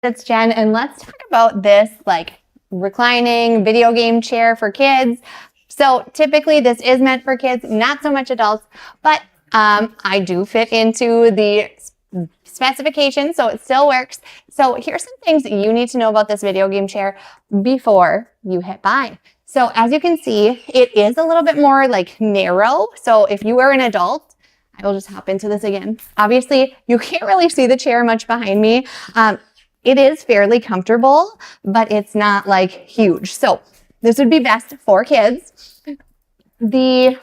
It's Jen, and let's talk about this like reclining video game chair for kids. So typically this is meant for kids, not so much adults, but I do fit into the specifications, so it still works. So here's some things that you need to know about this video game chair before you hit buy. So as you can see, it is a little bit more like narrow. So if you are an adult, I will just hop into this again. Obviously, you can't really see the chair much behind me. It is fairly comfortable, but it's not like huge. So this would be best for kids. The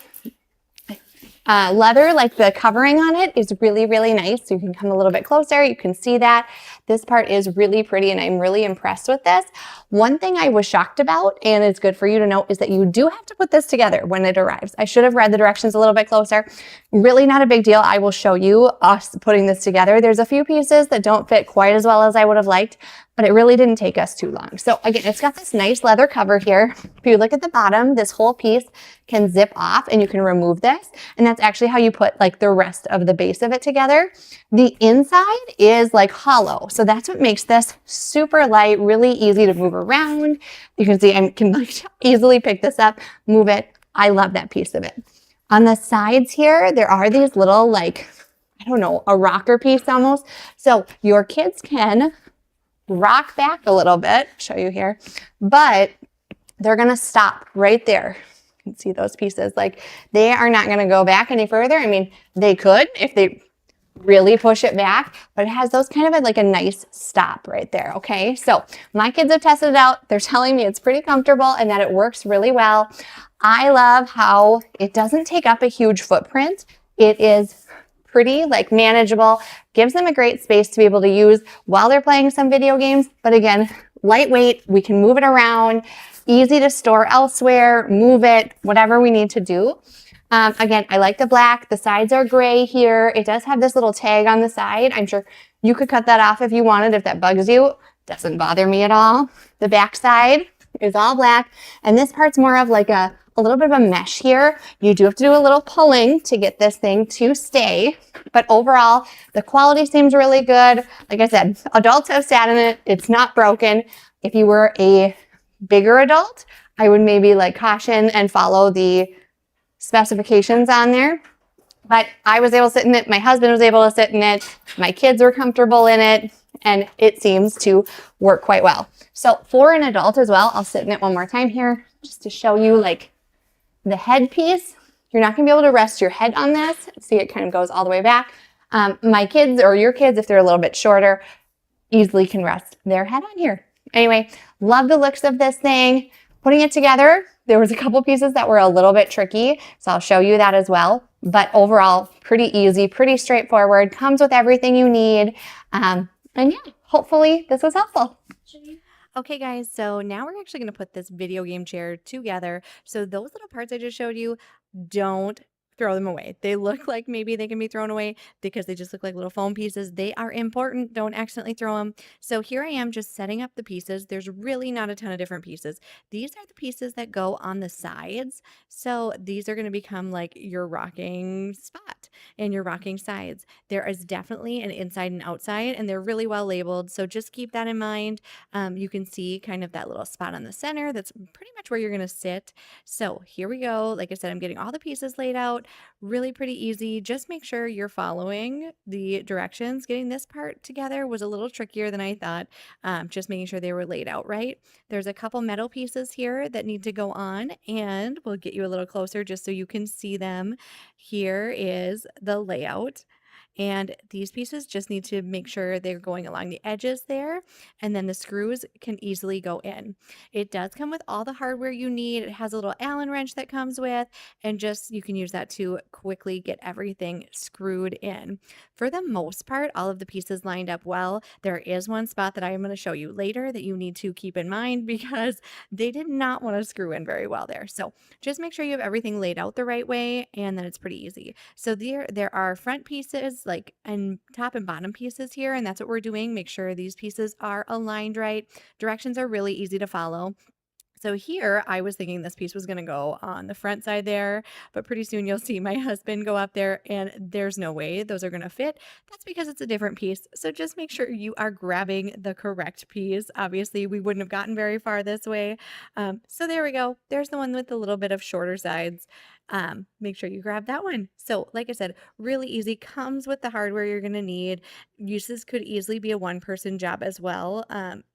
leather, like the covering on it, is really, really nice. So you can come a little bit closer. You can see that. This part is really pretty, and I'm really impressed with this. One thing I was shocked about, and it's good for you to know, is that you do have to put this together when it arrives. I should have read the directions a little bit closer. Really not a big deal. I will show you us putting this together. There's a few pieces that don't fit quite as well as I would have liked, but it really didn't take us too long. So again, it's got this nice leather cover here. If you look at the bottom, this whole piece can zip off and you can remove this. And that's actually how you put like the rest of the base of it together. The inside is like hollow. So that's what makes this super light, really easy to move around. You can see I can like easily pick this up, move it. I love that piece of it. On the sides here, there are these little like, I don't know, a rocker piece almost. So your kids can rock back a little bit, show you here, but they're gonna stop right there. You can see those pieces, like they are not gonna go back any further. I mean, they could if they really push it back, but it has those kind of like a nice stop right there, okay? So my kids have tested it out. They're telling me it's pretty comfortable and that it works really well. I love how it doesn't take up a huge footprint. It is pretty like manageable, gives them a great space to be able to use while they're playing some video games. But again, lightweight, we can move it around, easy to store elsewhere, move it, whatever we need to do. Again, I like the black. The sides are gray here. It does have this little tag on the side. I'm sure you could cut that off if you wanted, if that bugs you. Doesn't bother me at all. The back side is all black. And this part's more of like a little bit of a mesh here. You do have to do a little pulling to get this thing to stay. But overall, the quality seems really good. Like I said, adults have sat in it. It's not broken. If you were a bigger adult, I would maybe like caution and follow the specifications on there. But I was able to sit in it. My husband was able to sit in it. My kids were comfortable in it. And it seems to work quite well. So for an adult as well, I'll sit in it one more time here just to show you like the head piece. You're not going to be able to rest your head on this. See, it kind of goes all the way back. My kids or your kids, if they're a little bit shorter, easily can rest their head on here. Anyway, love the looks of this thing. Putting it together, there was a couple pieces that were a little bit tricky, so I'll show you that as well. But overall, pretty easy, pretty straightforward, comes with everything you need. And yeah, hopefully this was helpful. Okay guys, so now we're actually going to put this video game chair together. So those little parts I just showed you, don't throw them away. They look like maybe they can be thrown away because they just look like little foam pieces. They are important. Don't accidentally throw them. So here I am just setting up the pieces. There's really not a ton of different pieces. These are the pieces that go on the sides. So these are going to become like your rocking spot and your rocking sides. There is definitely an inside and outside, and they're really well labeled. So just keep that in mind. You can see kind of that little spot on the center. That's pretty much where you're going to sit. So here we go. Like I said, I'm getting all the pieces laid out. Really pretty easy. Just make sure you're following the directions. Getting this part together was a little trickier than I thought. Just making sure they were laid out right. There's a couple metal pieces here that need to go on, and we'll get you a little closer just so you can see them. Here is the layout. And these pieces just need to make sure they're going along the edges there, and then the screws can easily go in. It does come with all the hardware you need. It has a little Allen wrench that comes with, and just you can use that to quickly get everything screwed in. For the most part, all of the pieces lined up well. There is one spot that I am going to show you later that you need to keep in mind because they did not want to screw in very well there. So just make sure you have everything laid out the right way, and then it's pretty easy. So there are front pieces like and top and bottom pieces here, and that's what we're doing. Make sure these pieces are aligned right. Directions are really easy to follow. So here I was thinking this piece was going to go on the front side there, but pretty soon you'll see my husband go up there and there's no way those are going to fit. That's because it's a different piece. So just make sure you are grabbing the correct piece. Obviously we wouldn't have gotten very far this way. So there we go. There's the one with a little bit of shorter sides. Make sure you grab that one. So like I said, really easy, comes with the hardware you're going to need. Uses could easily be a one-person job as well.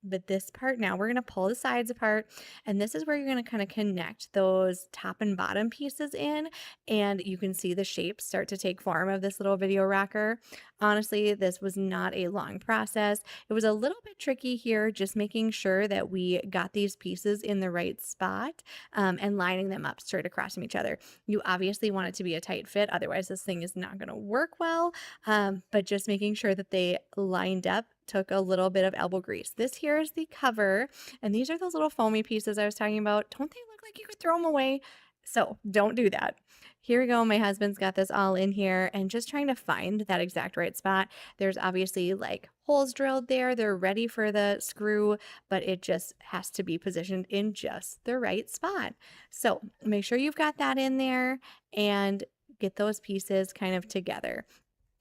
But this part now we're going to pull the sides apart, and this is where you're going to kind of connect those top and bottom pieces in, and you can see the shapes start to take form of this little video rocker. Honestly, this was not a long process. It was a little bit tricky here, just making sure that we got these pieces in the right spot, and lining them up straight across from each other. You obviously want it to be a tight fit, otherwise this thing is not going to work well, but just making sure that they lined up took a little bit of elbow grease. This here is the cover, and these are those little foamy pieces I was talking about. Don't they look like you could throw them away? So don't do that. Here we go. My husband's got this all in here and just trying to find that exact right spot. There's obviously like holes drilled there. They're ready for the screw, but it just has to be positioned in just the right spot. So make sure you've got that in there and get those pieces kind of together.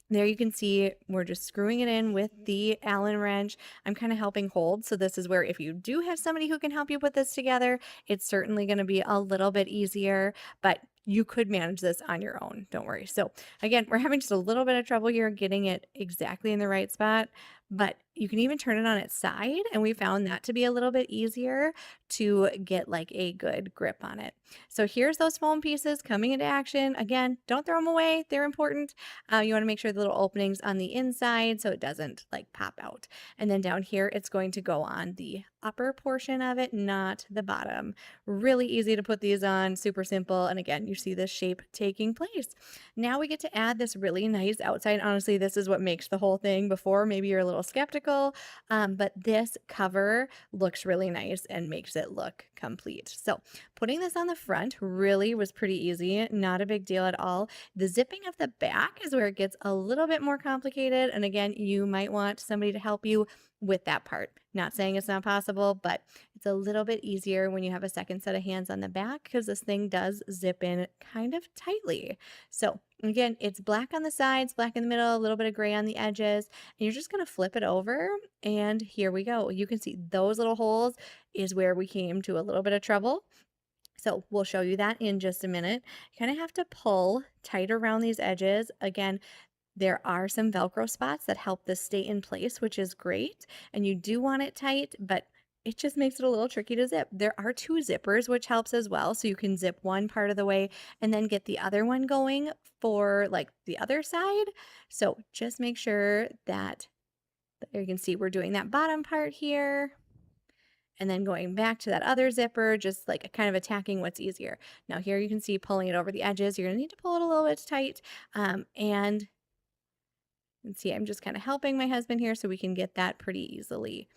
There you can see we're just screwing it in with the Allen wrench. I'm kind of helping hold. So this is where if you do have somebody who can help you put this together, it's certainly going to be a little bit easier, but you could manage this on your own. Don't worry. So again, we're having just a little bit of trouble here getting it exactly in the right spot, but you can even turn it on its side. And we found that to be a little bit easier to get like a good grip on it. So here's those foam pieces coming into action. Again, don't throw them away. They're important. You want to make sure the little openings on the inside so it doesn't like pop out. And then down here, it's going to go on the upper portion of it, not the bottom. Really easy to put these on, super simple. And again, you see this shape taking place. Now we get to add this really nice outside. Honestly, this is what makes the whole thing. Before, maybe you're a little skeptical, but this cover looks really nice and makes it look complete. So putting this on the front really was pretty easy, not a big deal at all. The zipping of the back is where it gets a little bit more complicated. And again, you might want somebody to help you with that part. Not saying it's not possible, but it's a little bit easier when you have a second set of hands on the back because this thing does zip in kind of tightly. So again, it's black on the sides, black in the middle, a little bit of gray on the edges, and you're just going to flip it over, and here we go. You can see those little holes is where we came to a little bit of trouble. So we'll show you that in just a minute. You kind of have to pull tight around these edges. Again, there are some Velcro spots that help this stay in place, which is great. And you do want it tight, but it just makes it a little tricky to zip. There are two zippers, which helps as well. So you can zip one part of the way and then get the other one going for like the other side. So just make sure that there you can see we're doing that bottom part here. And then going back to that other zipper, just like kind of attacking what's easier. Now here you can see pulling it over the edges. You're gonna need to pull it a little bit tight. And see, I'm just kind of helping my husband here so we can get that pretty easily.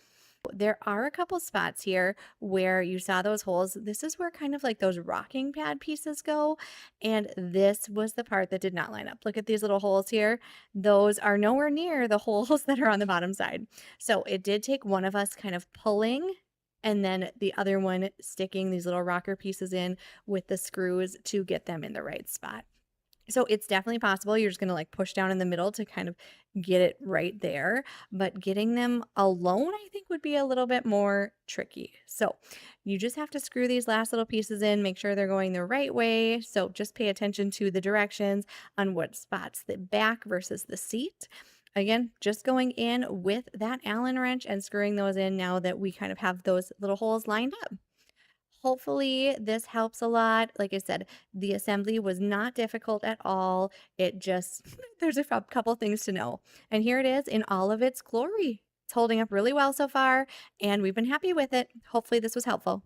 There are a couple spots here where you saw those holes. This is where kind of like those rocking pad pieces go. And this was the part that did not line up. Look at these little holes here. Those are nowhere near the holes that are on the bottom side. So it did take one of us kind of pulling and then the other one sticking these little rocker pieces in with the screws to get them in the right spot. So it's definitely possible. You're just going to like push down in the middle to kind of get it right there. But getting them alone, I think, would be a little bit more tricky. So you just have to screw these last little pieces in, make sure they're going the right way. So just pay attention to the directions on what spots the back versus the seat. Again, just going in with that Allen wrench and screwing those in now that we kind of have those little holes lined up. Hopefully this helps a lot. Like I said, the assembly was not difficult at all. It just, there's a couple things to know. And here it is in all of its glory. It's holding up really well so far, and we've been happy with it. Hopefully this was helpful.